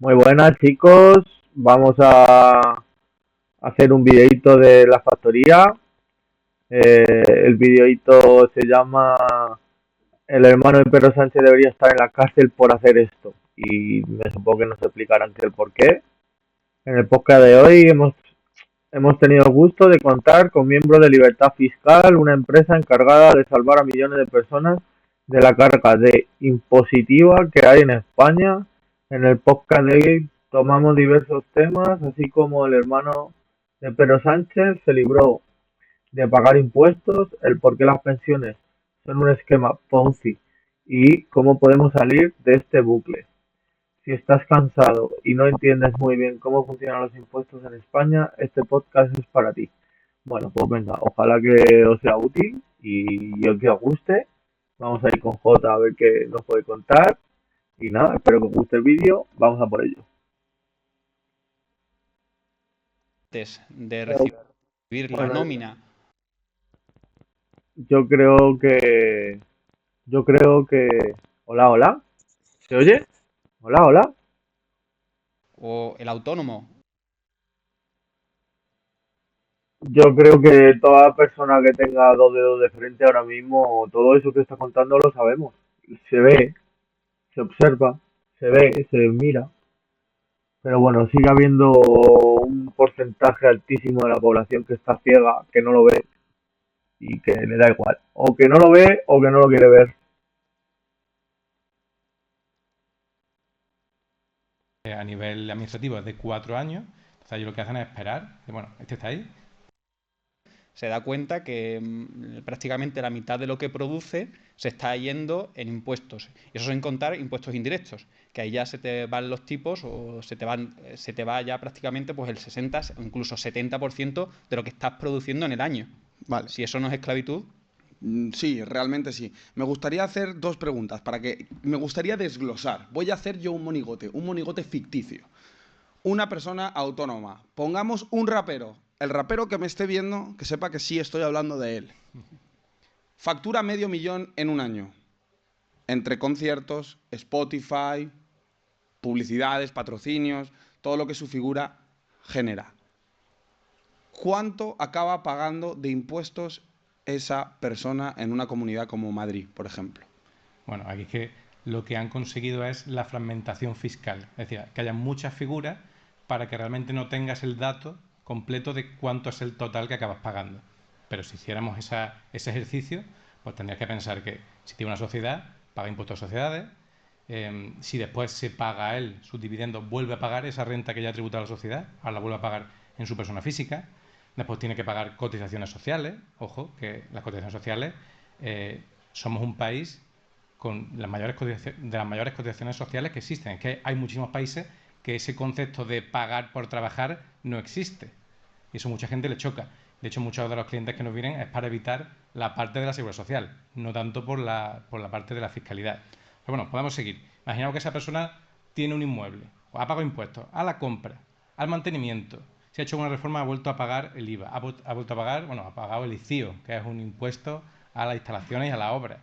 Muy buenas chicos, vamos a hacer un videito de la factoría. El videito se llama El hermano de Pedro Sánchez debería estar en la cárcel por hacer esto. Y me supongo que nos explicarán que el por qué. En el podcast de hoy hemos tenido el gusto de contar con miembros de Libertad Fiscal, una empresa encargada de salvar a millones de personas de la carga de impositiva que hay en España. En el podcast de hoy tomamos diversos temas, así como el hermano de Pedro Sánchez se libró de pagar impuestos, el por qué las pensiones son un esquema Ponzi y cómo podemos salir de este bucle. Si estás cansado y no entiendes muy bien cómo funcionan los impuestos en España, este podcast es para ti. Bueno, pues venga, ojalá que os sea útil y que os guste. Vamos a ir con J a ver qué nos puede contar. Y nada, espero que os guste el vídeo. Vamos a por ello. Antes de recibir la Bueno, nómina yo creo que... Yo creo que... Hola, hola. ¿Se oye? Hola, hola. o el autónomo, Yo creo que toda persona que tenga dos dedos de frente ahora mismo, todo eso que está contando lo sabemos. Se ve, se observa, se ve, se mira. Pero bueno, sigue habiendo un porcentaje altísimo de la población que está ciega, que no lo ve y que le da igual. O que no lo ve o que no lo quiere ver. A nivel administrativo es de 4 años. Entonces ellos lo que hacen es esperar. Bueno, este está ahí. se da cuenta que prácticamente la mitad de lo que produce se está yendo en impuestos. Y eso sin contar impuestos indirectos, que ahí ya se te van los tipos o se te va ya prácticamente pues el 60 o incluso 70% de lo que estás produciendo en el año. Vale. Si eso no es esclavitud, Sí, realmente sí. Me gustaría hacer dos preguntas me gustaría desglosar. Voy a hacer yo un monigote ficticio. Una persona autónoma. Pongamos un rapero. El rapero que me esté viendo, que sepa que sí estoy hablando de él. Factura 500.000 en un año. Entre conciertos, Spotify, publicidades, patrocinios, todo lo que su figura genera. ¿Cuánto acaba pagando de impuestos esa persona en una comunidad como Madrid, por ejemplo? Bueno, aquí es que lo que han conseguido es la fragmentación fiscal. Es decir, que haya muchas figuras para que realmente no tengas el dato completo de cuánto es el total que acabas pagando. Pero si hiciéramos ese ejercicio, pues tendrías que pensar que si tiene una sociedad, paga impuestos a sociedades. Si después se paga a él sus dividendos, vuelve a pagar esa renta que ya ha tributado a la sociedad, ahora la vuelve a pagar en su persona física. Después tiene que pagar cotizaciones sociales. Ojo, que las cotizaciones sociales, somos un país con las mayores de las mayores cotizaciones sociales que existen. Es que hay muchísimos países que ese concepto de pagar por trabajar no existe. Y eso mucha gente le choca. De hecho, muchos de los clientes que nos vienen es para evitar la parte de la seguridad social, no tanto por la parte de la fiscalidad. Pero bueno, podemos seguir. Imaginamos que esa persona tiene un inmueble, o ha pagado impuestos, a la compra, al mantenimiento. Si ha hecho una reforma, ha vuelto a pagar el IVA, ha vuelto a pagar, bueno, ha pagado el ICIO, que es un impuesto a las instalaciones y a las obras.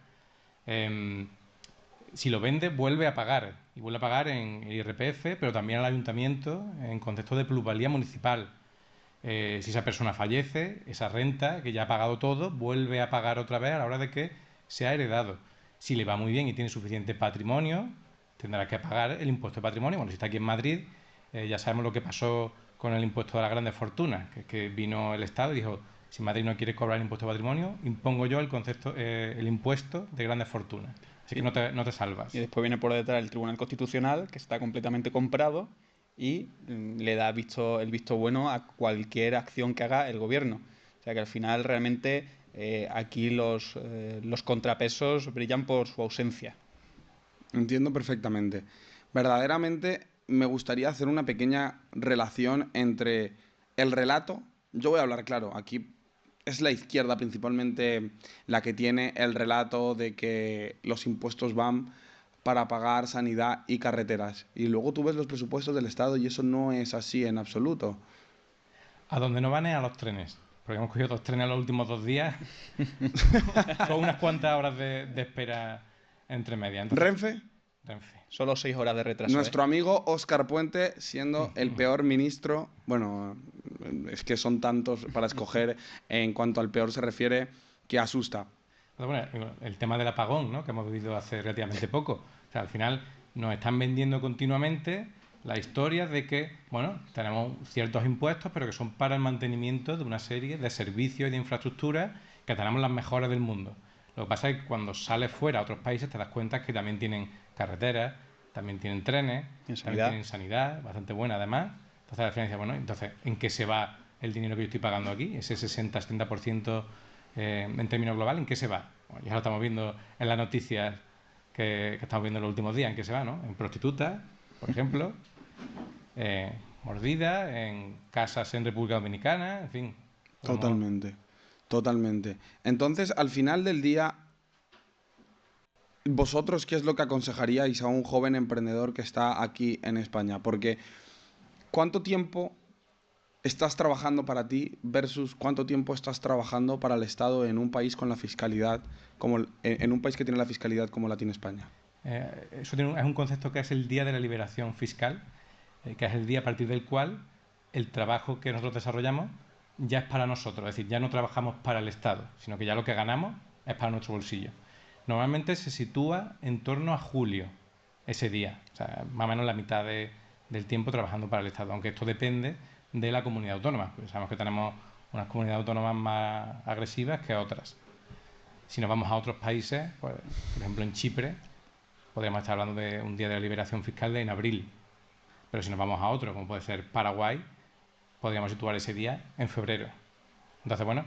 Si lo vende, vuelve a pagar. Y vuelve a pagar en el IRPF, pero también al ayuntamiento en contexto de plusvalía municipal. Si esa persona fallece, esa renta que ya ha pagado todo, vuelve a pagar otra vez a la hora de que se ha heredado. Si le va muy bien y tiene suficiente patrimonio, tendrá que pagar el impuesto de patrimonio. Bueno, si está aquí en Madrid, ya sabemos lo que pasó con el impuesto de las grandes fortunas, que vino el Estado y dijo, si Madrid no quiere cobrar el impuesto de patrimonio, impongo yo el impuesto de grandes fortunas. Así que no te salvas. y después viene por detrás el Tribunal Constitucional, que está completamente comprado y le da el visto bueno a cualquier acción que haga el gobierno. O sea que al final realmente aquí los contrapesos brillan por su ausencia. Entiendo perfectamente. Verdaderamente me gustaría hacer una pequeña relación entre el relato. Yo voy a hablar claro, aquí es la izquierda principalmente la que tiene el relato de que los impuestos van para pagar sanidad y carreteras. Y luego tú ves los presupuestos del Estado y eso no es así en absoluto. A donde no van es a los trenes. Porque hemos cogido 2 trenes los últimos 2 días con unas cuantas horas de espera entre medias. Entonces, Renfe, Renfe. Solo 6 horas de retraso. Nuestro amigo Óscar Puente siendo el peor ministro, bueno, es que son tantos para escoger en cuanto al peor se refiere, que asusta. Bueno, el tema del apagón, ¿no? Que hemos vivido hace relativamente poco. O sea, al final nos están vendiendo continuamente la historia de que, bueno, tenemos ciertos impuestos, pero que son para el mantenimiento de una serie de servicios y de infraestructuras que tenemos las mejores del mundo. Lo que pasa es que cuando sales fuera a otros países te das cuenta que también tienen carreteras, también tienen trenes, también tienen sanidad, bastante buena además. Entonces al final dices, bueno, entonces, ¿en qué se va el dinero que yo estoy pagando aquí? Ese 60-70% en términos globales, ¿en qué se va? Bueno, ya lo estamos viendo en las noticias que estamos viendo en los últimos días, ¿en qué se va? ¿No? En prostitutas, por ejemplo, mordidas, en casas en República Dominicana, en fin. Totalmente, totalmente. Entonces, al final del día, ¿vosotros qué es lo que aconsejaríais a un joven emprendedor que está aquí en España? Porque ¿cuánto tiempo estás trabajando para ti versus cuánto tiempo estás trabajando para el Estado en un país con la fiscalidad, en un país que tiene la fiscalidad como la tiene España? Eso es un concepto que es el Día de la Liberación Fiscal, que es el día a partir del cual el trabajo que nosotros desarrollamos ya es para nosotros, es decir, ya no trabajamos para el Estado, sino que ya lo que ganamos es para nuestro bolsillo. Normalmente se sitúa en torno a julio, ese día, o sea, más o menos la mitad del tiempo trabajando para el Estado, aunque esto depende de la comunidad autónoma, porque sabemos que tenemos unas comunidades autónomas más agresivas que otras. Si nos vamos a otros países, pues, por ejemplo en Chipre, podríamos estar hablando de un día de la liberación fiscal en abril, pero si nos vamos a otro, como puede ser Paraguay, podríamos situar ese día en febrero. Entonces, bueno,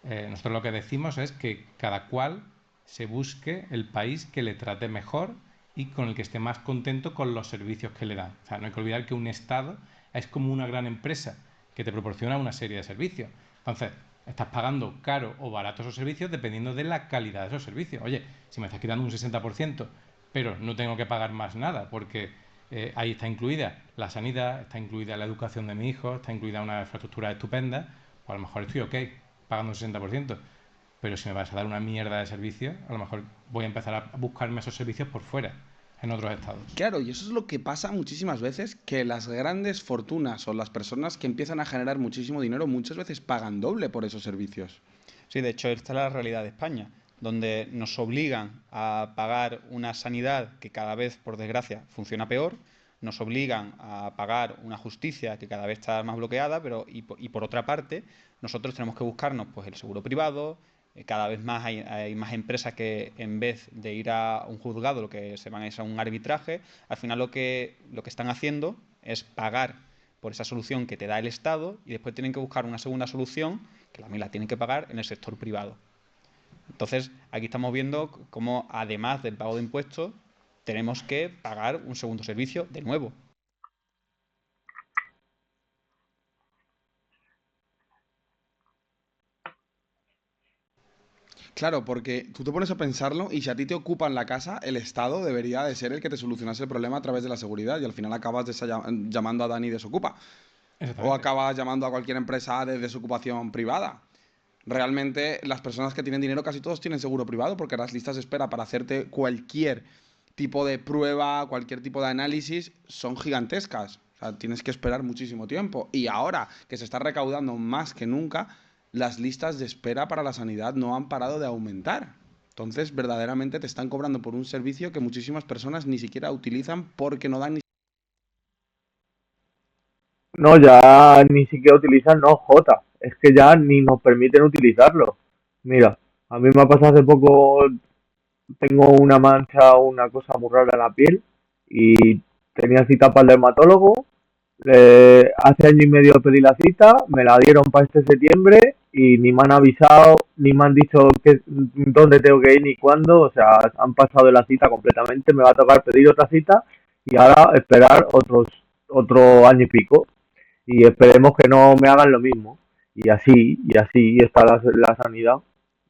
nosotros lo que decimos es que cada cual se busque el país que le trate mejor y con el que esté más contento con los servicios que le dan. O sea, no hay que olvidar que un Estado es como una gran empresa que te proporciona una serie de servicios. Entonces, estás pagando caro o barato esos servicios dependiendo de la calidad de esos servicios. Oye, si me estás quitando un 60%, pero no tengo que pagar más nada porque ahí está incluida la sanidad, está incluida la educación de mi hijo, está incluida una infraestructura estupenda, pues a lo mejor estoy ok pagando un 60%. Pero si me vas a dar una mierda de servicio, a lo mejor voy a empezar a buscarme esos servicios por fuera, en otros estados. Claro, y eso es lo que pasa muchísimas veces, que las grandes fortunas o las personas que empiezan a generar muchísimo dinero muchas veces pagan doble por esos servicios. Sí, de hecho, esta es la realidad de España, donde nos obligan a pagar una sanidad que cada vez, por desgracia, funciona peor, nos obligan a pagar una justicia que cada vez está más bloqueada, y por otra parte, nosotros tenemos que buscarnos pues el seguro privado. Cada vez más hay más empresas que en vez de ir a un juzgado, lo que se van es a un arbitraje. Al final lo que están haciendo es pagar por esa solución que te da el Estado y después tienen que buscar una segunda solución que también la tienen que pagar en el sector privado. Entonces, aquí estamos viendo cómo, además del pago de impuestos, tenemos que pagar un segundo servicio de nuevo. Claro, porque tú te pones a pensarlo y si a ti te ocupan la casa, el Estado debería de ser el que te solucionase el problema a través de la seguridad y al final acabas llamando a Dani Desocupa o acabas llamando a cualquier empresa de desocupación privada. Realmente las personas que tienen dinero casi todos tienen seguro privado porque las listas de espera para hacerte cualquier tipo de prueba, cualquier tipo de análisis son gigantescas. O sea, tienes que esperar muchísimo tiempo. Y ahora que se está recaudando más que nunca, las listas de espera para la sanidad no han parado de aumentar. Entonces, verdaderamente te están cobrando por un servicio que muchísimas personas ni siquiera utilizan porque no dan ni... No, ya ni siquiera utilizan, no, J. Es que ya ni nos permiten utilizarlo. Mira, a mí me ha pasado hace poco, tengo una mancha o una cosa muy rara en la piel y tenía cita para el dermatólogo. Hace año y medio pedí la cita, me la dieron para este septiembre y ni me han avisado, ni me han dicho dónde tengo que ir ni cuándo. O sea, han pasado de la cita completamente. Me va a tocar pedir otra cita y ahora esperar otro año y pico. Y esperemos que no me hagan lo mismo. Y así está la sanidad.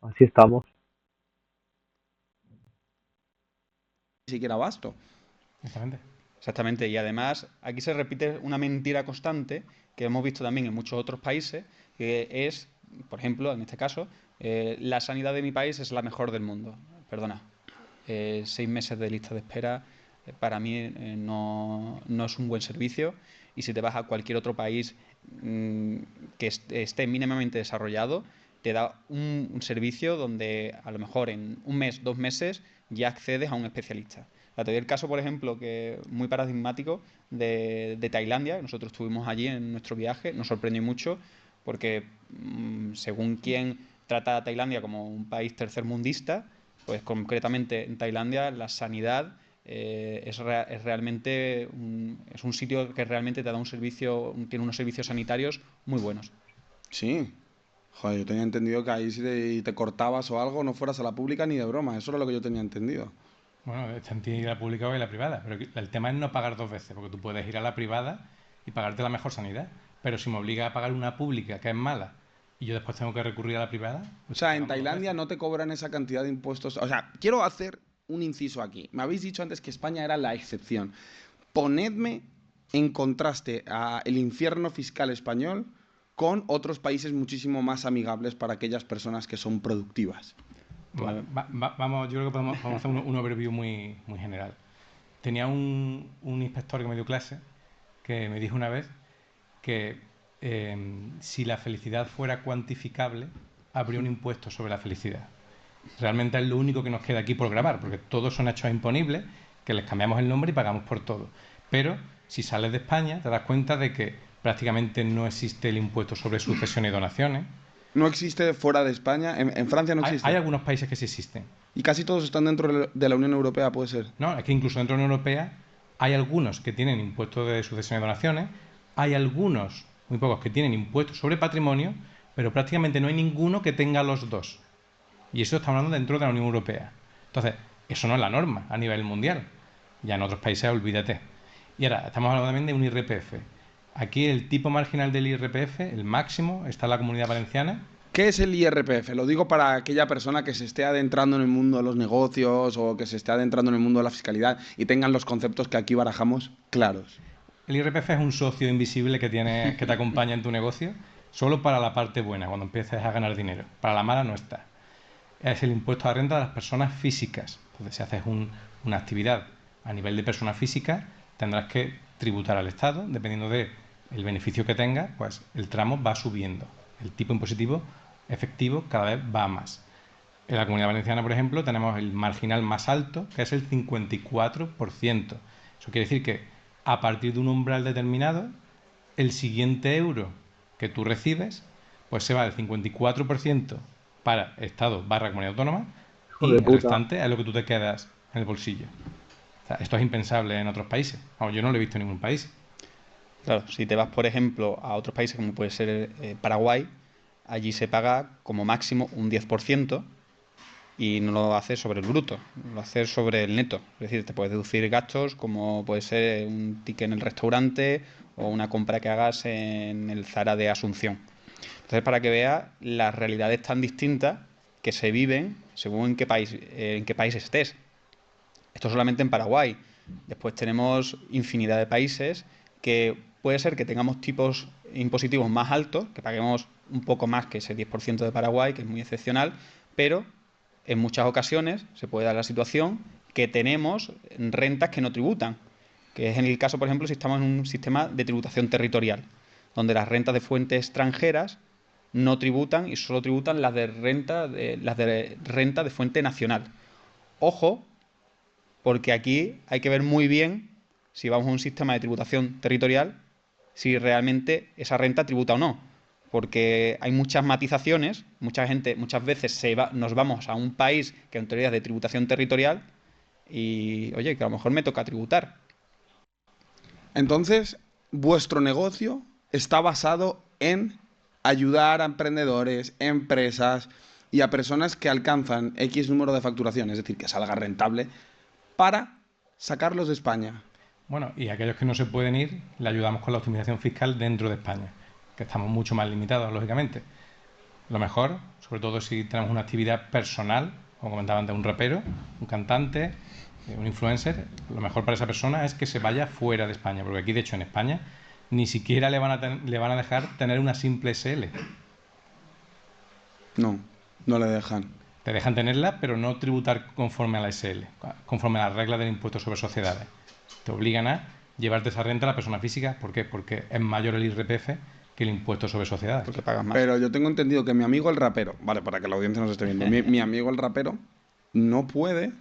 Así estamos. siquiera abasto. Exactamente. Exactamente, y además aquí se repite una mentira constante que hemos visto también en muchos otros países, que es, por ejemplo, en este caso, la sanidad de mi país es la mejor del mundo. Perdona, 6 meses de lista de espera para mí no es un buen servicio. Y si te vas a cualquier otro país que esté mínimamente desarrollado, te da un servicio donde a lo mejor en un mes, 2 meses, ya accedes a un especialista. Te doy el caso, por ejemplo, que muy paradigmático de Tailandia. Nosotros estuvimos allí en nuestro viaje, nos sorprendió mucho porque según quien trata a Tailandia como un país tercermundista, pues concretamente en Tailandia la sanidad es realmente es un sitio que realmente te da un servicio, tiene unos servicios sanitarios muy buenos. Sí. Joder, yo tenía entendido que ahí si te cortabas o algo no fueras a la pública ni de broma. Eso era lo que yo tenía entendido. Bueno, está en la pública o en la privada, pero el tema es no pagar dos veces, porque tú puedes ir a la privada y pagarte la mejor sanidad, pero si me obliga a pagar una pública que es mala y yo después tengo que recurrir a la privada, O pues sea, en pagamos dos Tailandia veces. no te cobran esa cantidad de impuestos. O sea, quiero hacer un inciso aquí. Me habéis dicho antes que España era la excepción. Ponedme en contraste a el infierno fiscal español con otros países muchísimo más amigables para aquellas personas que son productivas. Pues, Vamos, yo creo que podemos hacer un overview muy general. Tenía un inspector que me dio clase que me dijo una vez que si la felicidad fuera cuantificable, habría un impuesto sobre la felicidad. Realmente es lo único que nos queda aquí por grabar, porque todos son hechos imponibles, que les cambiamos el nombre y pagamos por todo. Pero si sales de España, te das cuenta de que prácticamente no existe el impuesto sobre sucesiones y donaciones. No existe fuera de España. En Francia no Hay existe. algunos países que sí existen. Y casi todos están dentro de la Unión Europea, puede ser. No, es que incluso dentro de la Unión Europea hay algunos que tienen impuestos de sucesiones y donaciones, hay algunos, muy pocos, que tienen impuestos sobre patrimonio, pero prácticamente no hay ninguno que tenga los dos. Y eso estamos hablando dentro de la Unión Europea. Entonces, eso no es la norma a nivel mundial. Ya en otros países, olvídate. Y ahora, estamos hablando también de un IRPF. Aquí el tipo marginal del IRPF, el máximo, está en la Comunidad Valenciana. ¿Qué es el IRPF? Lo digo para aquella persona que se esté adentrando en el mundo de los negocios o que se esté adentrando en el mundo de la fiscalidad y tengan los conceptos que aquí barajamos claros. El IRPF es un socio invisible que te acompaña en tu negocio, solo para la parte buena, cuando empieces a ganar dinero. Para la mala no está. Es el impuesto a la renta de las personas físicas. Entonces, si haces una actividad a nivel de persona física, tendrás que tributar al Estado, dependiendo del beneficio que tengas, pues el tramo va subiendo. El tipo impositivo efectivo cada vez va a más. En la Comunidad Valenciana, por ejemplo, tenemos el marginal más alto, que es el 54%. Eso quiere decir que a partir de un umbral determinado, el siguiente euro que tú recibes, pues se va del 54% para Estado / comunidad autónoma Hijo y de el puta. restante es lo que tú te quedas en el bolsillo. O sea, esto es impensable en otros países. Vamos, yo no lo he visto en ningún país. claro, si te vas, por ejemplo, a otros países como puede ser Paraguay, allí se paga como máximo un 10% y no lo haces sobre el bruto, lo haces sobre el neto. Es decir, te puedes deducir gastos como puede ser un ticket en el restaurante o una compra que hagas en el Zara de Asunción. Entonces, para que veas las realidades tan distintas que se viven según en qué país estés. Esto solamente en Paraguay. Después tenemos infinidad de países que puede ser que tengamos tipos impositivos más altos, que paguemos un poco más que ese 10% de Paraguay, que es muy excepcional, pero en muchas ocasiones se puede dar la situación que tenemos rentas que no tributan, que es en el caso, por ejemplo, si estamos en un sistema de tributación territorial, donde las rentas de fuentes extranjeras no tributan y solo tributan las de renta de fuente nacional. Ojo, porque aquí hay que ver muy bien si vamos a un sistema de tributación territorial, si realmente esa renta tributa o no. Porque hay muchas matizaciones, mucha gente, muchas veces nos vamos a un país que en teoría es de tributación territorial y, oye, que a lo mejor me toca tributar. Entonces, vuestro negocio está basado en ayudar a emprendedores, empresas y a personas que alcanzan X número de facturación, es decir, que salga rentable, para sacarlos de España. Bueno, y a aquellos que no se pueden ir, le ayudamos con la optimización fiscal dentro de España, que estamos mucho más limitados, lógicamente. Lo mejor, sobre todo si tenemos una actividad personal, como comentaba antes, un rapero, un cantante, un influencer, lo mejor para esa persona es que se vaya fuera de España, porque aquí, de hecho, en España, ni siquiera le van a dejar tener una simple SL. No, no le dejan. Te dejan tenerla, pero no tributar conforme a la SL, conforme a las reglas del impuesto sobre sociedades. Te obligan a llevarte esa renta a la persona física. ¿Por qué? Porque es mayor el IRPF que el impuesto sobre sociedades. Porque pagas más. Pero yo tengo entendido que mi amigo el rapero, vale, para que la audiencia nos esté viendo, mi amigo el rapero no puede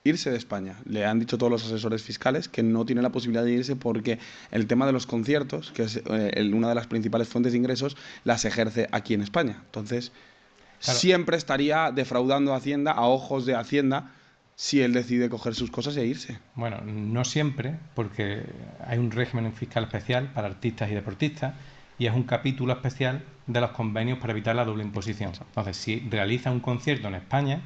irse de España. Le han dicho todos los asesores fiscales que no tiene la posibilidad de irse porque el tema de los conciertos, que es una de las principales fuentes de ingresos, las ejerce aquí en España. Entonces, Claro. siempre estaría defraudando a Hacienda, a ojos de Hacienda, si él decide coger sus cosas e irse. Bueno, no siempre, porque hay un régimen fiscal especial para artistas y deportistas y es un capítulo especial de los convenios para evitar la doble imposición. Entonces, si realiza un concierto en España,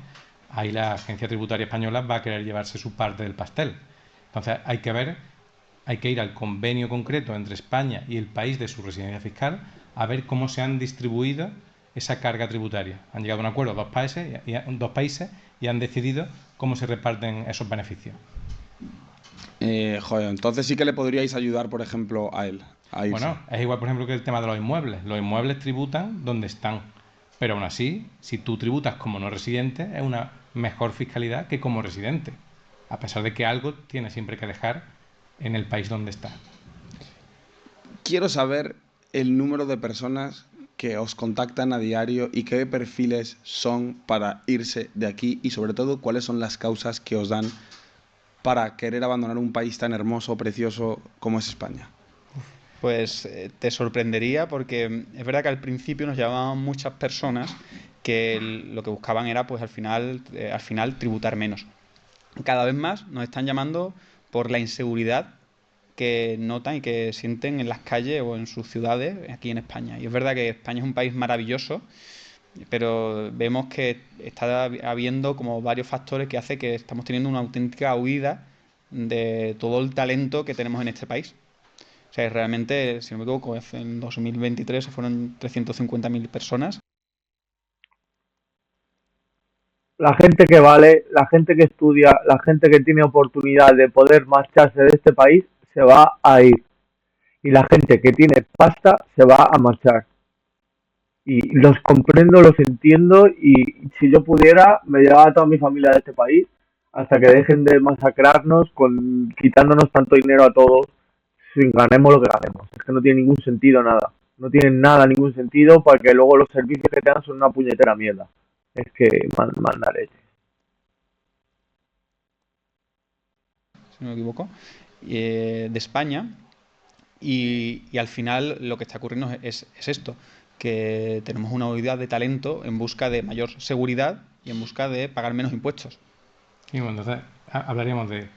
ahí la Agencia Tributaria Española va a querer llevarse su parte del pastel. Entonces, hay que ir al convenio concreto entre España y el país de su residencia fiscal a ver cómo se han distribuido esa carga tributaria. Han llegado a un acuerdo dos países y han decidido cómo se reparten esos beneficios. Joder, entonces sí que le podríais ayudar, por ejemplo, a él a irse. Bueno, es igual, por ejemplo, que el tema de los inmuebles. Los inmuebles tributan donde están. Pero aún así, si tú tributas como no residente, es una mejor fiscalidad que como residente. A pesar de que algo tienes siempre que dejar en el país donde está. Quiero saber el número de personas que os contactan a diario y qué perfiles son para irse de aquí y sobre todo cuáles son las causas que os dan para querer abandonar un país tan hermoso, precioso como es España. Pues te sorprendería porque es verdad que al principio nos llamaban muchas personas que lo que buscaban era pues al final tributar menos. Cada vez más nos están llamando por la inseguridad que notan y que sienten en las calles o en sus ciudades aquí en España. Y es verdad que España es un país maravilloso, pero vemos que está habiendo como varios factores que hace que estamos teniendo una auténtica huida de todo el talento que tenemos en este país. O sea, realmente, si no me equivoco, en 2023 se fueron 350.000 personas. La gente que vale, la gente que estudia, la gente que tiene oportunidad de poder marcharse de este país, se va a ir. Y la gente que tiene pasta se va a marchar. Y los comprendo, los entiendo y si yo pudiera, me llevaba a toda mi familia de este país hasta que dejen de masacrarnos quitándonos tanto dinero a todos sin ganemos lo que ganemos. Es que no tiene ningún sentido nada. No tiene nada, ningún sentido porque luego los servicios que te dan son una puñetera mierda. Es que manda leche. Si no me equivoco, de España. Y al final lo que está ocurriendo es esto, que tenemos una huida de talento en busca de mayor seguridad y en busca de pagar menos impuestos. Y bueno, entonces hablaríamos de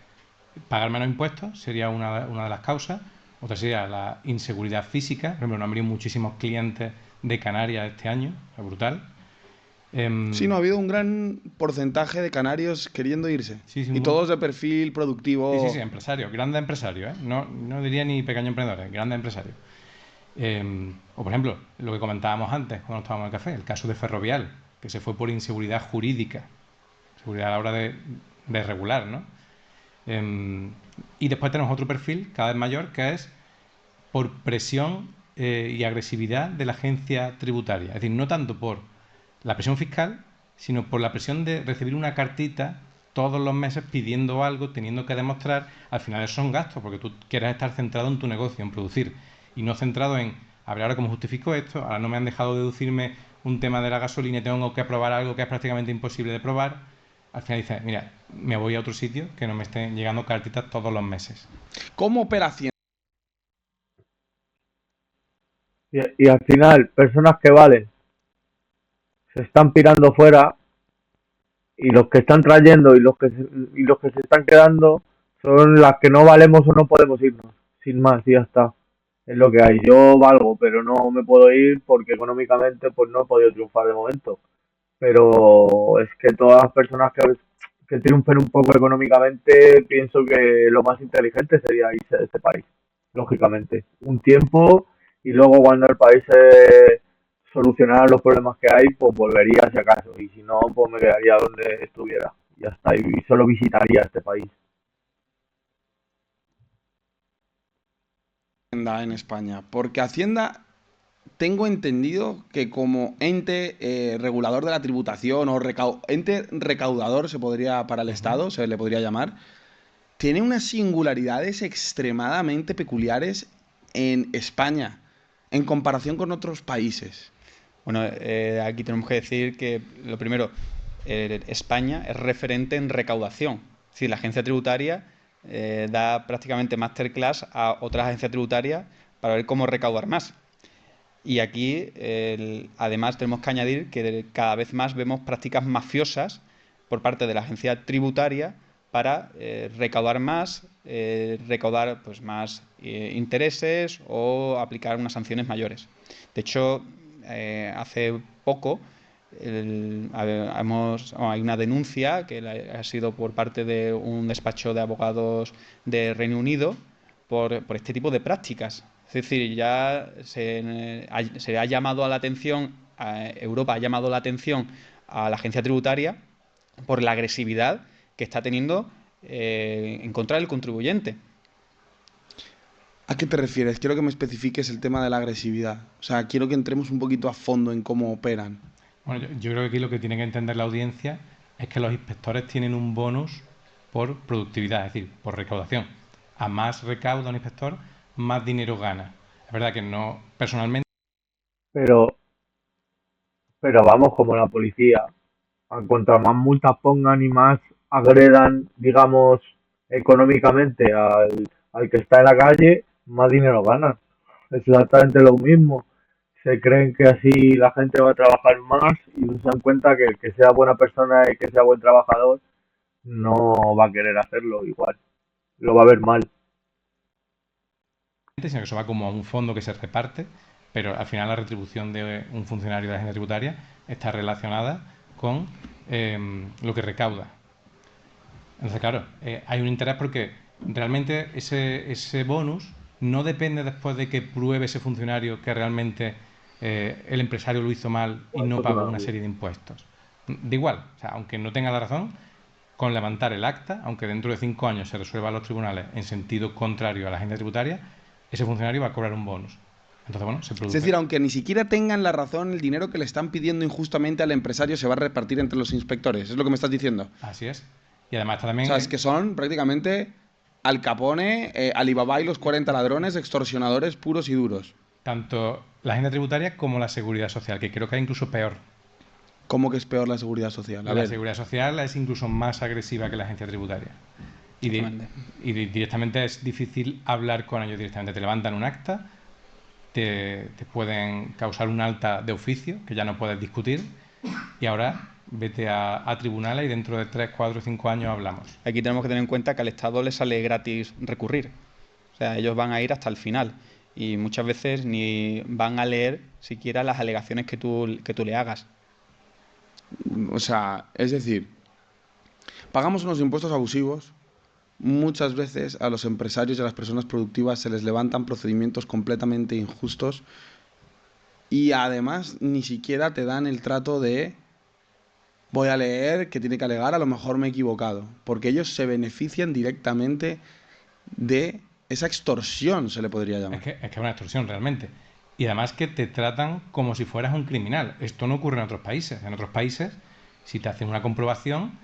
pagar menos impuestos, sería una de las causas. Otra sería la inseguridad física. Por ejemplo, nos han venido muchísimos clientes de Canarias este año, es brutal. Sí, no, ha habido un gran porcentaje de canarios queriendo irse. Sí, y todos de perfil productivo. Sí, empresarios, grandes empresarios, ¿eh? No diría ni pequeños emprendedores, grandes empresarios. O por ejemplo, lo que comentábamos antes cuando estábamos en el café, el caso de Ferrovial, que se fue por inseguridad jurídica, seguridad a la hora de regular, ¿no? Y después tenemos otro perfil cada vez mayor que es por presión y agresividad de la agencia tributaria. Es decir, no tanto por la presión fiscal, sino por la presión de recibir una cartita todos los meses pidiendo algo, teniendo que demostrar. Al final esos son gastos, porque tú quieres estar centrado en tu negocio, en producir, y no centrado en, a ver, ahora cómo justifico esto, ahora no me han dejado deducirme un tema de la gasolina y tengo que probar algo que es prácticamente imposible de probar. Al final dices, mira, me voy a otro sitio que no me estén llegando cartitas todos los meses. ¿Cómo opera Hacienda? Y al final, personas que valen se están pirando fuera y los que están trayendo y los que se están quedando son las que no valemos o no podemos irnos. Sin más, y ya está. Es lo que hay. Yo valgo, pero no me puedo ir porque económicamente pues no he podido triunfar de momento. Pero es que todas las personas que triunfen un poco económicamente, pienso que lo más inteligente sería irse de este país, lógicamente. Un tiempo y luego cuando el país solucionara los problemas que hay, pues volvería si acaso. Y si no, pues me quedaría donde estuviera. Ya está. Y solo visitaría este país. En España? Porque Hacienda tengo entendido que como ente regulador de la tributación o ente recaudador se podría para el Estado, se le podría llamar, tiene unas singularidades extremadamente peculiares en España en comparación con otros países. Bueno, aquí tenemos que decir que, lo primero, España es referente en recaudación. Es decir, la agencia tributaria da prácticamente masterclass a otras agencias tributarias para ver cómo recaudar más. Y aquí, además, tenemos que añadir que cada vez más vemos prácticas mafiosas por parte de la agencia tributaria para recaudar más, recaudar pues, más intereses o aplicar unas sanciones mayores. De hecho, hace poco hay una denuncia que ha sido por parte de un despacho de abogados de Reino Unido por este tipo de prácticas. Es decir, ya se ha llamado a la atención, Europa ha llamado la atención a la agencia tributaria por la agresividad que está teniendo en contra del contribuyente. ¿A qué te refieres? Quiero que me especifiques el tema de la agresividad. O sea, quiero que entremos un poquito a fondo en cómo operan. Bueno, yo creo que aquí lo que tiene que entender la audiencia es que los inspectores tienen un bonus por productividad, es decir, por recaudación. A más recauda un inspector, más dinero gana. Es verdad que no, personalmente, Pero, pero vamos, como la policía, a cuanto más multas pongan y más agredan, digamos, económicamente al que está en la calle, más dinero ganan. Es exactamente lo mismo. Se creen que así la gente va a trabajar más y no se dan cuenta que el que sea buena persona y que sea buen trabajador no va a querer hacerlo igual. Lo va a ver mal. sino que eso va como a un fondo que se reparte, pero al final la retribución de un funcionario de la agencia tributaria está relacionada con lo que recauda. Entonces, claro, hay un interés porque realmente ese bonus no depende después de que pruebe ese funcionario que realmente el empresario lo hizo mal y no pagó una serie de impuestos. Da igual, o sea, aunque no tenga la razón, con levantar el acta, aunque dentro de 5 años se resuelva a los tribunales en sentido contrario a la agencia tributaria, ese funcionario va a cobrar un bonus. Entonces, bueno, se Es produce. decir, aunque ni siquiera tengan la razón, el dinero que le están pidiendo injustamente al empresario se va a repartir entre los inspectores. ¿Es lo que me estás diciendo? Así es. Y además está O también. sea, es que son prácticamente Al Capone, Alibaba y los 40 ladrones, extorsionadores puros y duros. Tanto la agencia tributaria como la seguridad social, que creo que es incluso peor. ¿Cómo que es peor la seguridad social? A La ver, seguridad social es incluso más agresiva que la agencia tributaria. Exactamente. Directamente es difícil hablar con ellos directamente. Te levantan un acta, te pueden causar un alta de oficio, que ya no puedes discutir, y ahora vete a tribunales y dentro de 3, 4, 5 años hablamos. Aquí tenemos que tener en cuenta que al Estado le sale gratis recurrir. O sea, ellos van a ir hasta el final y muchas veces ni van a leer siquiera las alegaciones que tú le hagas. o sea, es decir, pagamos unos impuestos abusivos. Muchas veces a los empresarios y a las personas productivas se les levantan procedimientos completamente injustos y además ni siquiera te dan el trato de voy a leer que tiene que alegar, a lo mejor me he equivocado, porque ellos se benefician directamente de esa extorsión, se le podría llamar. Es que es una extorsión realmente. Y además que te tratan como si fueras un criminal. Esto no ocurre en otros países. En otros países, si te hacen una comprobación,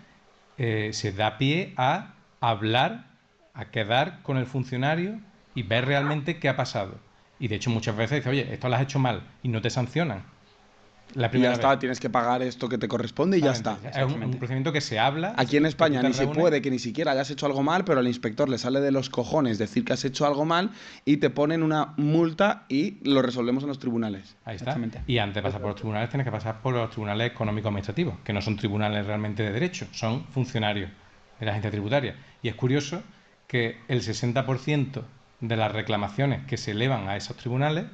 se da pie a hablar, a quedar con el funcionario y ver realmente qué ha pasado. Y de hecho muchas veces dices, oye, esto lo has hecho mal y no te sancionan. La Y ya primera está, vez. tienes que pagar esto que te corresponde y ya está. Es un procedimiento que se habla. Aquí en que España tú te ni se reúnes. puede que ni siquiera hayas hecho algo mal, pero al inspector le sale de los cojones decir que has hecho algo mal y te ponen una multa y lo resolvemos en los tribunales. Ahí está. Exactamente. Y antes de pasar por los tribunales tienes que pasar por los tribunales económico-administrativos, que no son tribunales realmente de derecho, son funcionarios de la agencia tributaria. Y es curioso que el 60% de las reclamaciones que se elevan a esos tribunales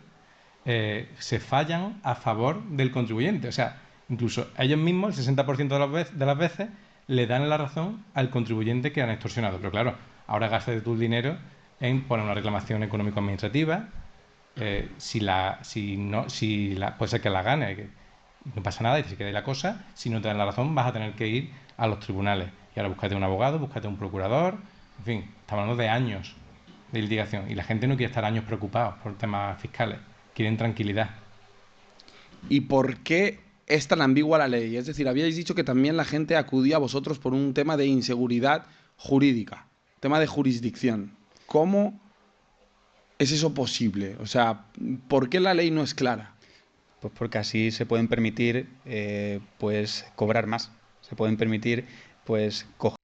se fallan a favor del contribuyente. O sea, incluso ellos mismos, el 60% de las veces, le dan la razón al contribuyente que han extorsionado. Pero claro, ahora gastas tu dinero en poner una reclamación económico-administrativa. Puede ser que la gane, que no pasa nada y se quede la cosa. Si no te dan la razón, vas a tener que ir a los tribunales. Y ahora búscate un abogado, búscate un procurador. En fin, estamos hablando de años de litigación. Y la gente no quiere estar años preocupados por temas fiscales. Quieren tranquilidad. ¿Y por qué es tan ambigua la ley? Es decir, habíais dicho que también la gente acudía a vosotros por un tema de inseguridad jurídica, tema de jurisdicción. ¿Cómo es eso posible? O sea, ¿por qué la ley no es clara? Pues porque así se pueden permitir pues cobrar más. Se pueden permitir pues coger.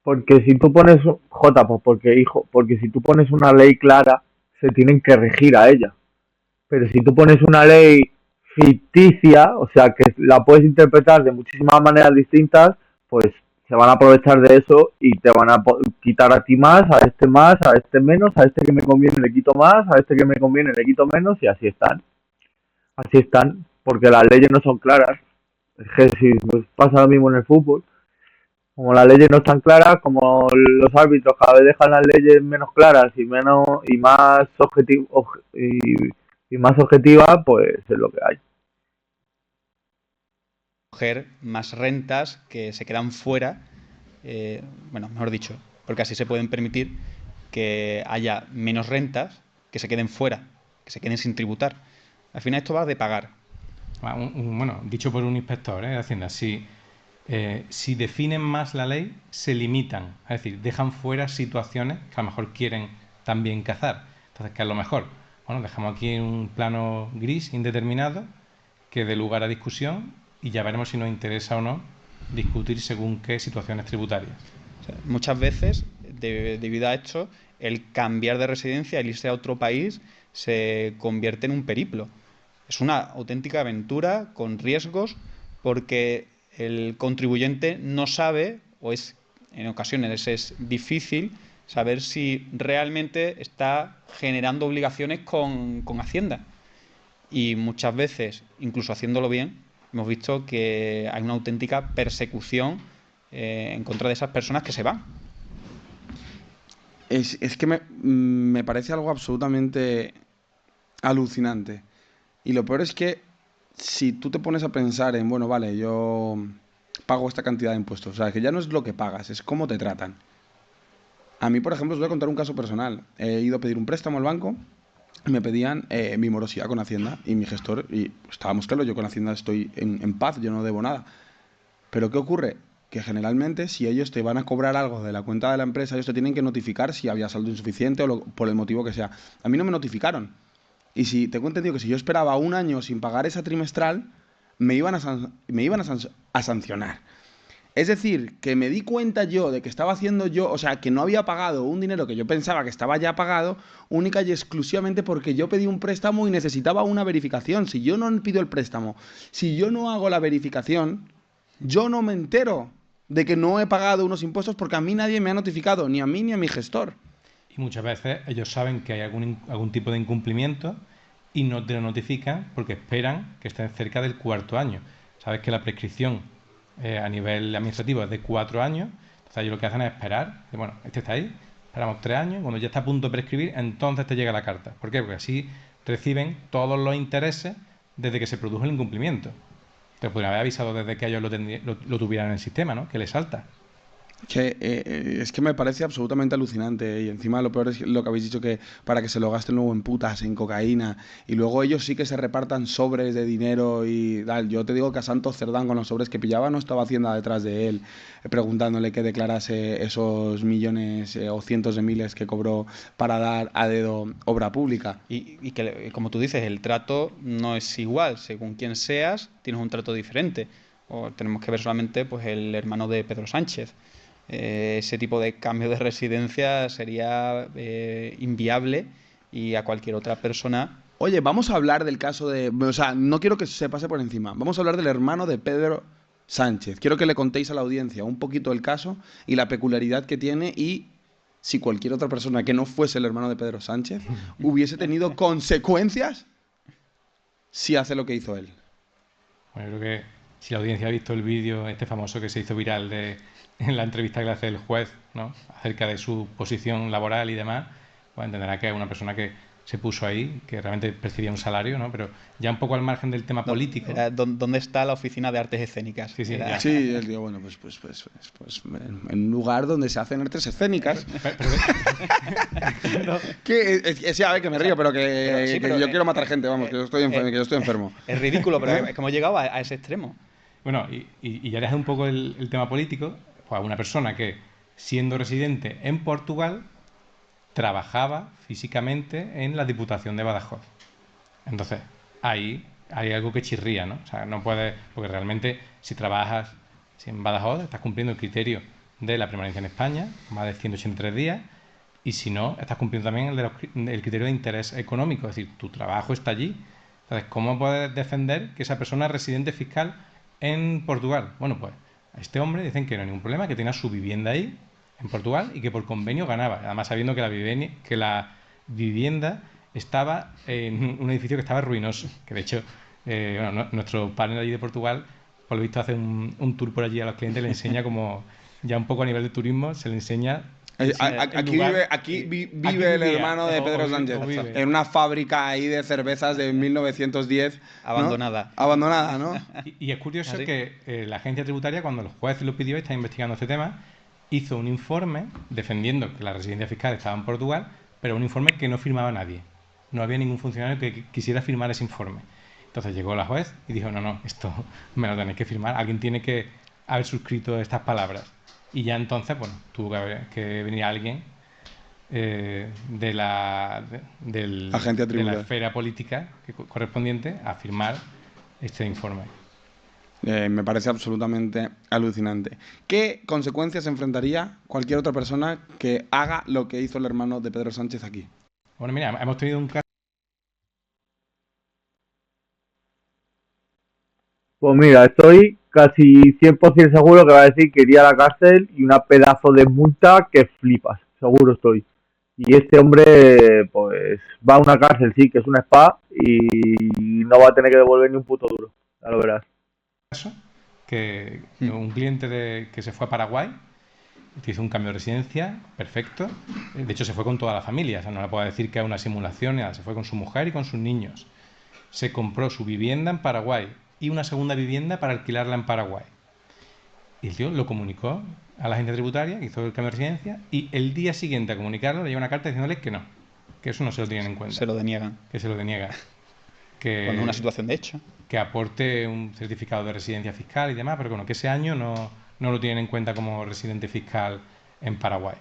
Porque si tú pones, J, pues porque hijo, porque si tú pones una ley clara, se tienen que regir a ella. Pero si tú pones una ley ficticia, o sea, que la puedes interpretar de muchísimas maneras distintas, pues se van a aprovechar de eso y te van a quitar a ti más, a este menos, a este que me conviene le quito más, a este que me conviene le quito menos y así están, porque las leyes no son claras. Es que si pues, pasa lo mismo en el fútbol, como las leyes no están claras, como los árbitros cada vez dejan las leyes menos claras y menos y más y más objetivas, pues es lo que hay. Más rentas que se quedan fuera, bueno, mejor dicho, porque así se pueden permitir que haya menos rentas que se queden fuera, que se queden sin tributar. Al final esto va de pagar. Bueno, dicho por un inspector de Hacienda, si definen más la ley, se limitan, es decir, dejan fuera situaciones que a lo mejor quieren también cazar. Entonces, que a lo mejor, bueno, dejamos aquí un plano gris indeterminado que dé lugar a discusión y ya veremos si nos interesa o no discutir según qué situaciones tributarias. O sea, muchas veces, debido a esto, el cambiar de residencia, el irse a otro país, se convierte en un periplo. Es una auténtica aventura con riesgos porque el contribuyente no sabe, o en ocasiones es difícil saber si realmente está generando obligaciones con Hacienda. Y muchas veces, incluso haciéndolo bien, hemos visto que hay una auténtica persecución en contra de esas personas que se van. Es que me parece algo absolutamente alucinante. Y lo peor es que si tú te pones a pensar en, bueno, vale, yo pago esta cantidad de impuestos, o sea, que ya no es lo que pagas, es cómo te tratan. A mí, por ejemplo, os voy a contar un caso personal. He ido a pedir un préstamo al banco, me pedían mi morosidad con Hacienda y mi gestor, y estábamos claros, yo con Hacienda estoy en paz, yo no debo nada. Pero ¿qué ocurre? Que generalmente si ellos te van a cobrar algo de la cuenta de la empresa, ellos te tienen que notificar si había saldo insuficiente o por el motivo que sea. A mí no me notificaron. Y si tengo entendido que si yo esperaba un año sin pagar esa trimestral, me iban a sancionar. Es decir, que me di cuenta yo de que estaba haciendo yo, o sea, que no había pagado un dinero que yo pensaba que estaba ya pagado, única y exclusivamente porque yo pedí un préstamo y necesitaba una verificación. Si yo no pido el préstamo, si yo no hago la verificación, yo no me entero de que no he pagado unos impuestos porque a mí nadie me ha notificado, ni a mí ni a mi gestor. Y muchas veces ellos saben que hay algún tipo de incumplimiento y no te lo notifican porque esperan que estén cerca del cuarto año. Sabes que la prescripción a nivel administrativo es de 4 años, entonces ellos lo que hacen es esperar, que, bueno, este está ahí, esperamos 3 años, cuando ya está a punto de prescribir, entonces te llega la carta. ¿Por qué? Porque así reciben todos los intereses desde que se produjo el incumplimiento. Te podrían haber avisado desde que ellos lo tuvieran en el sistema, ¿no? Que les salta. Es que me parece absolutamente alucinante y encima lo peor es lo que habéis dicho que para que se lo gasten luego en putas, en cocaína y luego ellos sí que se repartan sobres de dinero y tal. Yo te digo que a Santos Cerdán con los sobres que pillaba no estaba Hacienda detrás de él preguntándole que declarase esos millones o cientos de miles que cobró para dar a dedo obra pública. Y que, como tú dices, el trato no es igual. Según quien seas, tienes un trato diferente. O tenemos que ver solamente pues, el hermano de Pedro Sánchez. Ese tipo de cambio de residencia sería inviable y a cualquier otra persona. Oye, vamos a hablar del caso de... O sea, no quiero que se pase por encima. Vamos a hablar del hermano de Pedro Sánchez. Quiero que le contéis a la audiencia un poquito el caso y la peculiaridad que tiene y si cualquier otra persona que no fuese el hermano de Pedro Sánchez hubiese tenido consecuencias si hace lo que hizo él. Bueno, yo creo que si la audiencia ha visto el vídeo este famoso que se hizo viral en la entrevista que le hace el juez, ¿no? Acerca de su posición laboral y demás, pues entenderá que es una persona que se puso ahí, que realmente percibía un salario, ¿no? Pero ya un poco al margen del tema político. Era, ¿dónde está la oficina de artes escénicas? Sí, sí, Era- ya. Sí, él dijo, bueno, pues en un lugar donde se hacen artes escénicas. Sí, a ver, que me río, pero Pero sí, que pero, yo quiero matar gente, vamos, que yo estoy enfermo. Es ridículo, pero es que hemos llegado a ese extremo. Bueno, y ya deja un poco el tema político, pues una persona que, siendo residente en Portugal, trabajaba físicamente en la Diputación de Badajoz. Entonces, ahí hay algo que chirría, ¿no? O sea, no puedes, porque realmente si trabajas en Badajoz, estás cumpliendo el criterio de la permanencia en España, más de 183 días, y si no, estás cumpliendo también el criterio de interés económico, es decir, tu trabajo está allí. Entonces, ¿cómo puedes defender que esa persona es residente fiscal en Portugal? Bueno, pues a este hombre dicen que no hay ningún problema, que tenía su vivienda ahí, en Portugal, y que por convenio ganaba, además sabiendo que la vivienda estaba en un edificio que estaba ruinoso, que de hecho nuestro panel allí de Portugal, por lo visto, hace un tour por allí a los clientes, le enseña como ya un poco a nivel de turismo, se le enseña Aquí vive el hermano de Pedro Sánchez en una fábrica ahí de cervezas de 1910. ¿no? Abandonada, ¿no? Y es curioso ¿Ah, sí? que la agencia tributaria, cuando el juez lo pidió y está investigando este tema, hizo un informe defendiendo que la residencia fiscal estaba en Portugal, pero un informe que no firmaba nadie. No había ningún funcionario que quisiera firmar ese informe. Entonces llegó la juez y dijo, no, esto me lo tenéis que firmar. Alguien tiene que haber suscrito estas palabras. Y ya entonces, bueno, tuvo que venir alguien de la Agencia de la tributaria. esfera política correspondiente a firmar este informe. Me parece absolutamente alucinante. ¿Qué consecuencias enfrentaría cualquier otra persona que haga lo que hizo el hermano de Pedro Sánchez aquí? Bueno, mira, hemos tenido un caso. Pues mira, estoy casi 100% seguro que va a decir que iría a la cárcel y una pedazo de multa que flipas, seguro estoy. Y este hombre, pues, va a una cárcel, sí, que es una spa y no va a tener que devolver ni un puto duro, ya lo verás. Que un cliente que se fue a Paraguay, hizo un cambio de residencia, perfecto. De hecho, se fue con toda la familia, o sea, no le puedo decir que es una simulación, nada. Se fue con su mujer y con sus niños. Se compró su vivienda en Paraguay y una segunda vivienda para alquilarla en Paraguay. Y el tío lo comunicó a la agencia tributaria, que hizo el cambio de residencia, y el día siguiente a comunicarlo le llegó una carta diciéndole que no, que eso no se lo tienen en cuenta. Se lo deniegan. Que se lo deniega. Cuando es una situación de hecho. Que aporte un certificado de residencia fiscal y demás, pero bueno, que ese año no lo tienen en cuenta como residente fiscal en Paraguay.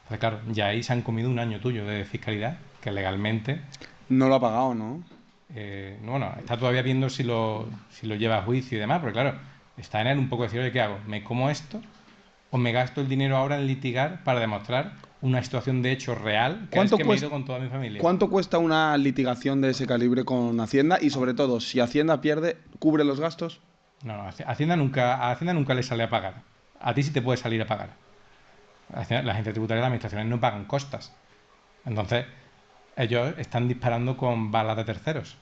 Entonces, claro, ya ahí se han comido un año tuyo de fiscalidad, que legalmente, No lo ha pagado, ¿no? bueno, está todavía viendo si lo lleva a juicio y demás, pero claro, está en él un poco decir, oye, ¿qué hago? ¿Me como esto? ¿O me gasto el dinero ahora en litigar para demostrar una situación de hecho real que es que me he ido con toda mi familia? ¿Cuánto cuesta una litigación de ese calibre con Hacienda? Y sobre todo, si Hacienda pierde, ¿cubre los gastos? No, Hacienda nunca le sale a pagar. A ti sí te puede salir a pagar. La agencia tributaria y las administraciones no pagan costas. Entonces, ellos están disparando con balas de terceros.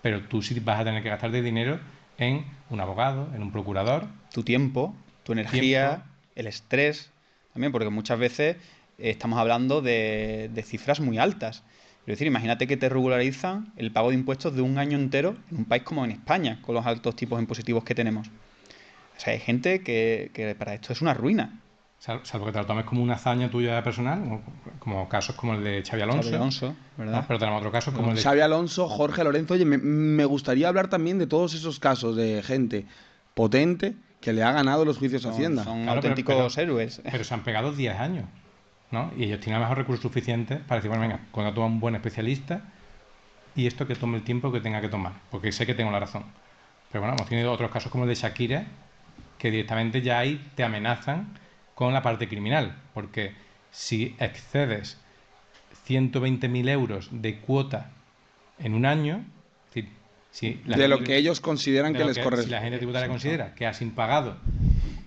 Pero tú sí vas a tener que gastarte dinero en un abogado, en un procurador. Tu tiempo, tu energía, el estrés, también, porque muchas veces estamos hablando de cifras muy altas. Es decir, imagínate que te regularizan el pago de impuestos de un año entero en un país como en España, con los altos tipos impositivos que tenemos. O sea, hay gente que para esto es una ruina. Salvo que te lo tomes como una hazaña tuya personal, como casos como el de Xabi Alonso. Xabi Alonso, ¿verdad? ¿no? Pero tenemos otros casos como el de Xabi Alonso, Jorge Lorenzo. Oye, me gustaría hablar también de todos esos casos de gente potente que le ha ganado los juicios a Hacienda. Son Claro, auténticos héroes. Pero se han pegado 10 años, ¿no? Y ellos tienen a lo mejor recursos suficientes para decir, bueno, venga, contrato a un buen especialista y esto que tome el tiempo que tenga que tomar, porque sé que tengo la razón. Pero bueno, hemos tenido otros casos como el de Shakira, que directamente ya ahí te amenazan con la parte criminal, porque si excedes 120.000 euros de cuota en un año, es decir, de lo que ellos consideran que les corresponde. Si la agencia tributaria considera que has impagado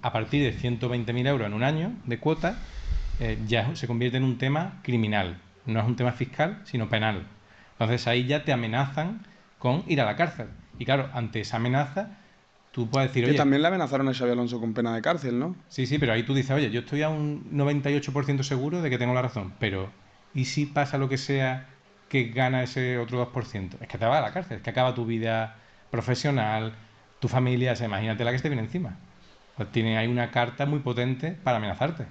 a partir de 120.000 euros en un año de cuota, ya se convierte en un tema criminal. No es un tema fiscal, sino penal. Entonces ahí ya te amenazan con ir a la cárcel. Y claro, ante esa amenaza, tú puedes decir, Que oye, también le amenazaron a Xabi Alonso con pena de cárcel, ¿no? sí, pero ahí tú dices, oye, yo estoy a un 98% seguro de que tengo la razón, pero ¿y si pasa lo que sea que gana ese otro 2%? Es que te va a la cárcel, es que acaba tu vida profesional, tu familia, o sea, imagínate la que te viene encima. Pues tiene ahí una carta muy potente para amenazarte.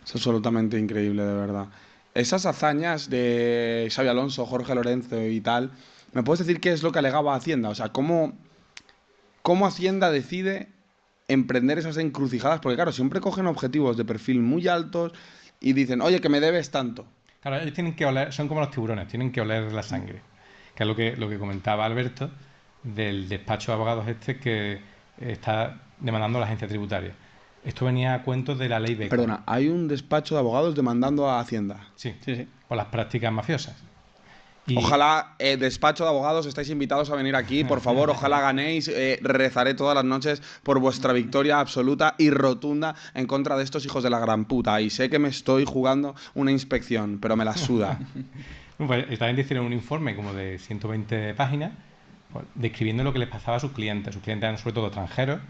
Es absolutamente increíble, de verdad. Esas hazañas de Xabi Alonso, Jorge Lorenzo y tal, ¿me puedes decir qué es lo que alegaba Hacienda? O sea, ¿cómo Hacienda decide emprender esas encrucijadas? Porque claro, siempre cogen objetivos de perfil muy altos y dicen, oye, que me debes tanto. Claro, ellos tienen que oler, son como los tiburones, tienen que oler la sangre. Que es lo que comentaba Alberto del despacho de abogados este que está demandando a la agencia tributaria. Esto venía a cuento de la ley Beckham. Perdona, hay un despacho de abogados demandando a Hacienda. Sí, Sí, sí. por las prácticas mafiosas. Y Ojalá, despacho de abogados, estáis invitados a venir aquí, por favor, ojalá ganéis, rezaré todas las noches por vuestra victoria absoluta y rotunda en contra de estos hijos de la gran puta. Y sé que me estoy jugando una inspección, pero me la suda. pues, también hicieron un informe como de 120 páginas pues, describiendo lo que les pasaba a sus clientes. Sus clientes eran sobre todo extranjeros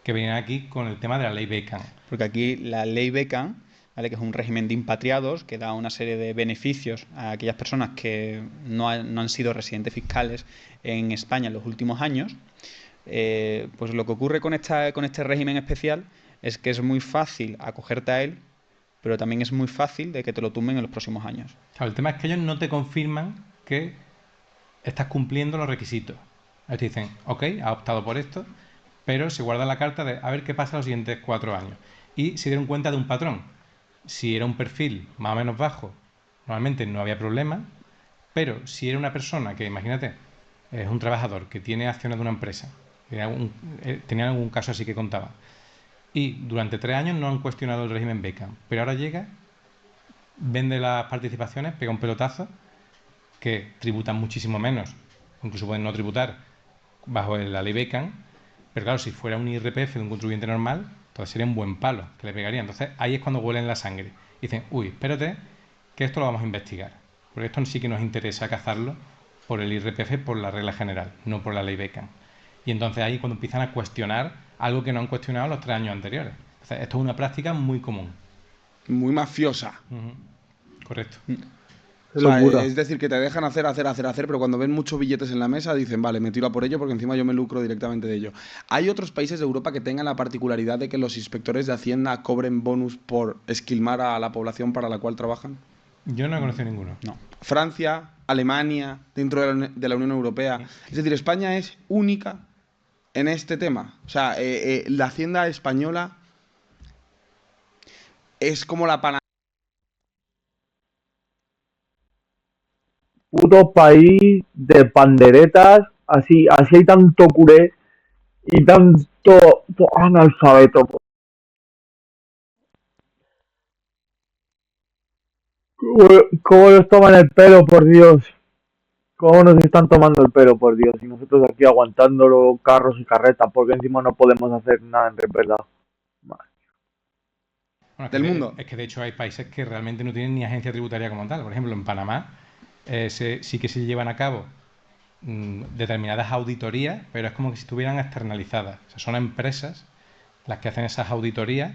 que venían aquí con el tema de la ley Beckham. Porque aquí la ley Beckham, ¿vale? Que es un régimen de impatriados que da una serie de beneficios a aquellas personas que no han sido residentes fiscales en España en los últimos años. Pues lo que ocurre con este régimen especial es que es muy fácil acogerte a él, pero también es muy fácil de que te lo tumben en los próximos años. Claro, el tema es que ellos no te confirman que estás cumpliendo los requisitos. Ellos te dicen, ok, has optado por esto, pero se guarda la carta de a ver qué pasa los siguientes 4 años. Y se dieron cuenta de un patrón. Si era un perfil más o menos bajo, normalmente no había problema, pero si era una persona que, imagínate, es un trabajador que tiene acciones de una empresa, tenía algún caso así que contaba, y durante 3 años no han cuestionado el régimen Beckham, pero ahora llega, vende las participaciones, pega un pelotazo, que tributan muchísimo menos, incluso pueden no tributar bajo la ley Beckham, pero claro, si fuera un IRPF de un contribuyente normal, entonces sería un buen palo que le pegaría. Entonces ahí es cuando huelen la sangre. Y dicen, uy, espérate, que esto lo vamos a investigar. Porque esto sí que nos interesa cazarlo por el IRPF, por la regla general, no por la ley Beckham. Y entonces ahí cuando empiezan a cuestionar algo que no han cuestionado los 3 años anteriores. Entonces esto es una práctica muy común. Muy mafiosa. Correcto. O sea, es decir, que te dejan hacer, pero cuando ven muchos billetes en la mesa dicen, vale, me tiro a por ello porque encima yo me lucro directamente de ello. ¿Hay otros países de Europa que tengan la particularidad de que los inspectores de Hacienda cobren bonus por esquilmar a la población para la cual trabajan? Yo no he conocido ninguno. No. Francia, Alemania, dentro de la Unión Europea. Es decir, España es única en este tema. O sea, la Hacienda española es como la panacea. Puto país de panderetas, así hay tanto curé y tanto analfabeto. ¿Cómo nos toman el pelo, por Dios? ¿Cómo nos están tomando el pelo, por Dios? Y nosotros aquí aguantando los carros y carretas porque encima no podemos hacer nada en verdad. Bueno, Del mundo. Es que de hecho hay países que realmente no tienen ni agencia tributaria como tal. Por ejemplo, en Panamá sí que se llevan a cabo determinadas auditorías, pero es como que si estuvieran externalizadas. O sea, son empresas las que hacen esas auditorías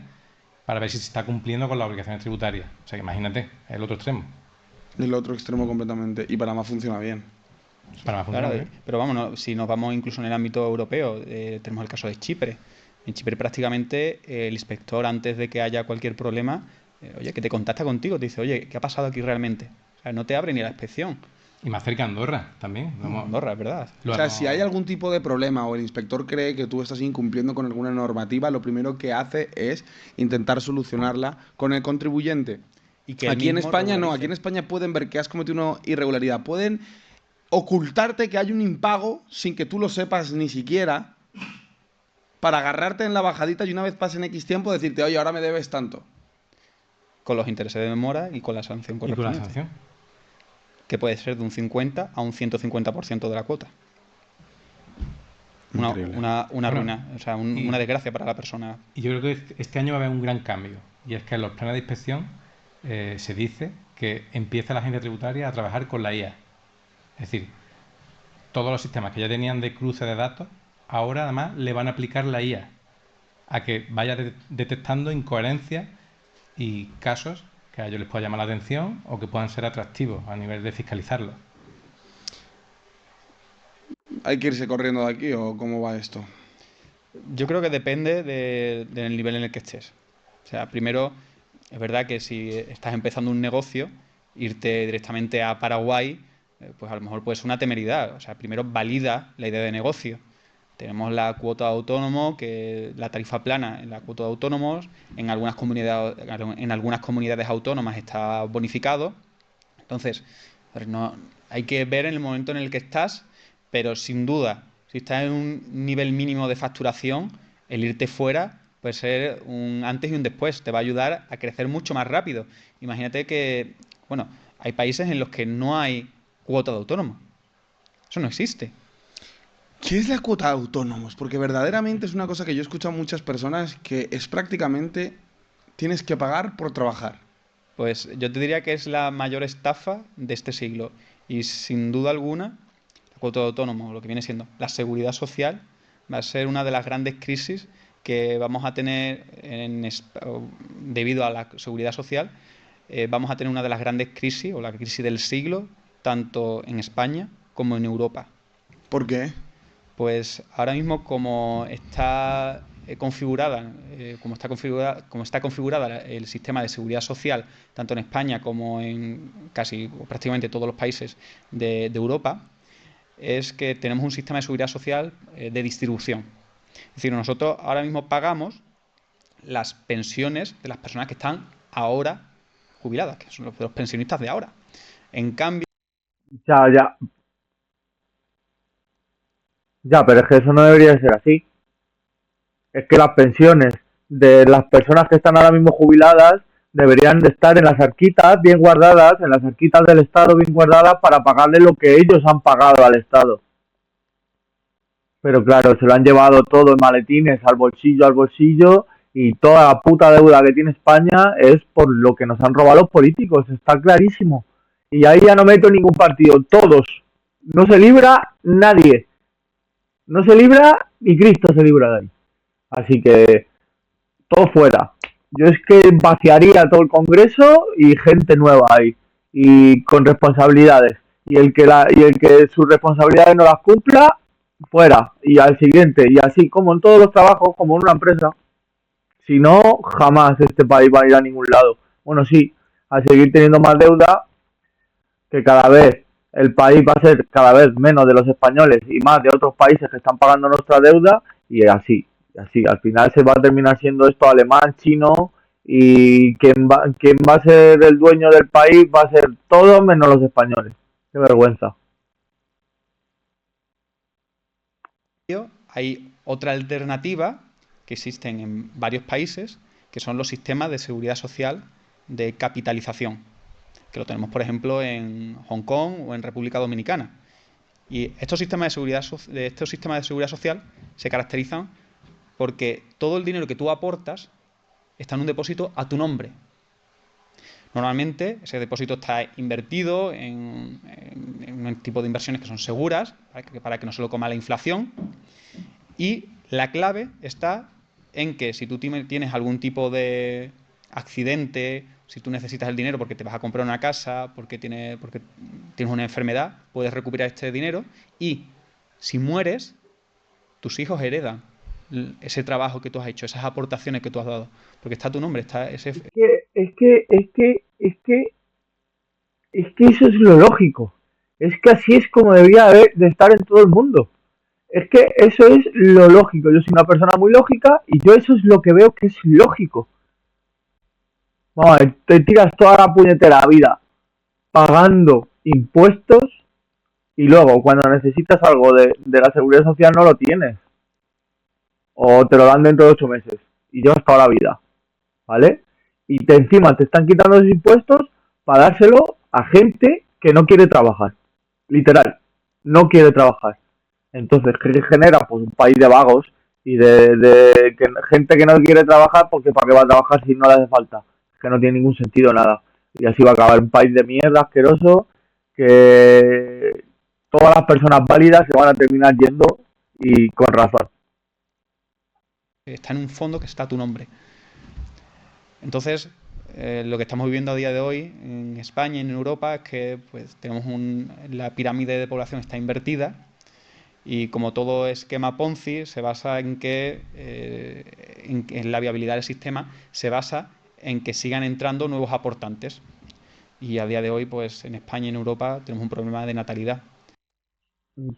para ver si se está cumpliendo con las obligaciones tributarias. O sea, que imagínate, es el otro extremo. El otro extremo completamente. Y Panamá funciona bien. Panamá funciona Claro, bien. pero vamos, si nos vamos incluso en el ámbito europeo, tenemos el caso de Chipre. En Chipre prácticamente el inspector antes de que haya cualquier problema, oye, que te contacta contigo, te dice, oye, ¿qué ha pasado aquí realmente? O sea, no te abre ni la inspección. Y más cerca Andorra también. Andorra, es verdad. O sea, si hay algún tipo de problema o el inspector cree que tú estás incumpliendo con alguna normativa, lo primero que hace es intentar solucionarla con el contribuyente. Y que Aquí en España no, aquí en España pueden ver que has cometido una irregularidad, pueden ocultarte que hay un impago sin que tú lo sepas ni siquiera, para agarrarte en la bajadita y una vez pasen X tiempo decirte, oye, ahora me debes tanto. Con los intereses de demora y con la sanción ¿Y con la correspondiente. sanción? Que puede ser de un 50 a un 150% de la cuota. Increíble. Una ruina, o sea, una desgracia para la persona. Y yo creo que este año va a haber un gran cambio. Y es que en los planes de inspección se dice que empieza la agencia tributaria a trabajar con la IA. Es decir, todos los sistemas que ya tenían de cruce de datos, ahora además le van a aplicar la IA a que vaya detectando incoherencias y casos que a ellos les pueda llamar la atención o que puedan ser atractivos a nivel de fiscalizarlo. ¿Hay que irse corriendo de aquí o cómo va esto? Yo creo que depende del nivel en el que estés. O sea, primero, es verdad que si estás empezando un negocio, irte directamente a Paraguay, pues a lo mejor puede ser una temeridad. O sea, primero valida la idea de negocio. Tenemos la cuota de autónomo, que la tarifa plana en la cuota de autónomos, en algunas comunidades autónomas está bonificado. Entonces, pues no, hay que ver en el momento en el que estás, pero sin duda, si estás en un nivel mínimo de facturación, el irte fuera puede ser un antes y un después, te va a ayudar a crecer mucho más rápido. Imagínate que, bueno, hay países en los que no hay cuota de autónomo. Eso no existe. ¿Qué es la cuota de autónomos? Porque verdaderamente es una cosa que yo he escuchado a muchas personas que es prácticamente tienes que pagar por trabajar. Pues yo te diría que es la mayor estafa de este siglo. Y sin duda alguna, la cuota de autónomo, lo que viene siendo la seguridad social, va a ser una de las grandes crisis que vamos a tener debido a la seguridad social. Vamos a tener una de las grandes crisis, o la crisis del siglo, tanto en España como en Europa. ¿Por qué? Pues ahora mismo como está configurada el sistema de seguridad social, tanto en España como en casi o prácticamente todos los países de Europa, es que tenemos un sistema de seguridad social de distribución. Es decir, nosotros ahora mismo pagamos las pensiones de las personas que están ahora jubiladas, que son los pensionistas de ahora. En cambio, Ya, ya, ya, pero es que eso no debería ser así. Es que las pensiones de las personas que están ahora mismo jubiladas deberían de estar en las arquitas bien guardadas, en las arquitas del Estado bien guardadas para pagarle lo que ellos han pagado al Estado. Pero claro, se lo han llevado todo en maletines al bolsillo y toda la puta deuda que tiene España es por lo que nos han robado los políticos, está clarísimo. Y ahí ya no meto ningún partido, todos. No se libra nadie. No se libra ni Cristo se libra de ahí. Así que todo fuera. Yo es que vaciaría todo el Congreso y gente nueva ahí. Y con responsabilidades. Y el que sus responsabilidades no las cumpla, fuera. Y al siguiente. Y así como en todos los trabajos, como en una empresa. Si no, jamás este país va a ir a ningún lado. Bueno, sí, a seguir teniendo más deuda, que cada vez el país va a ser cada vez menos de los españoles y más de otros países que están pagando nuestra deuda y así, al final se va a terminar siendo esto alemán, chino y quien va a ser el dueño del país va a ser todo menos los españoles. Qué vergüenza. hay otra alternativa que existen en varios países, que son los sistemas de seguridad social de capitalización, que lo tenemos, por ejemplo, en Hong Kong o en República Dominicana. Y estos sistemas de seguridad social se caracterizan porque todo el dinero que tú aportas está en un depósito a tu nombre. Normalmente ese depósito está invertido en un tipo de inversiones que son seguras, para que no se lo coma la inflación. Y la clave está en que si tú tienes algún tipo de accidente, si tú necesitas el dinero porque te vas a comprar una casa, porque tienes una enfermedad, puedes recuperar este dinero. Y si mueres, tus hijos heredan ese trabajo que tú has hecho, esas aportaciones que tú has dado, porque está tu nombre, está ese... Es que eso es lo lógico. Es que así es como debería de estar en todo el mundo. Es que eso es lo lógico. Yo soy una persona muy lógica y yo eso es lo que veo que es lógico. Vamos, te tiras toda la puñetera vida pagando impuestos y luego cuando necesitas algo de la seguridad social no lo tienes. O te lo dan dentro de 8 meses y llevas toda la vida. ¿Vale? Y encima te están quitando esos impuestos para dárselo a gente que no quiere trabajar. Literal, no quiere trabajar. Entonces, ¿qué genera? Pues un país de vagos y de gente que no quiere trabajar porque ¿para qué va a trabajar si no le hace falta? Que no tiene ningún sentido nada. Y así va a acabar un país de mierda asqueroso que todas las personas válidas se van a terminar yendo y con razón. Está en un fondo que está tu nombre. Entonces, lo que estamos viviendo a día de hoy en España y en Europa es que pues, tenemos la pirámide de población está invertida y como todo esquema Ponzi se basa en que en la viabilidad del sistema se basa en que sigan entrando nuevos aportantes. Y a día de hoy, pues en España y en Europa tenemos un problema de natalidad. Un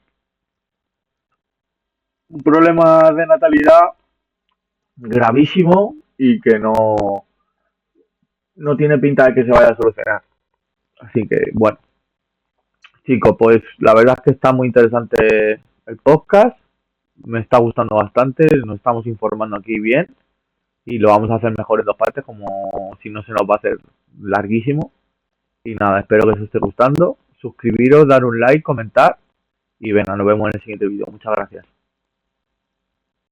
problema de natalidad gravísimo y que no tiene pinta de que se vaya a solucionar. Así que, bueno, chicos, pues la verdad es que está muy interesante el podcast. Me está gustando bastante, nos estamos informando aquí bien y lo vamos a hacer mejor en dos partes, como si no se nos va a hacer larguísimo. Y nada, espero que os esté gustando. Suscribiros, dar un like, comentar y venga, nos vemos en el siguiente vídeo. Muchas gracias.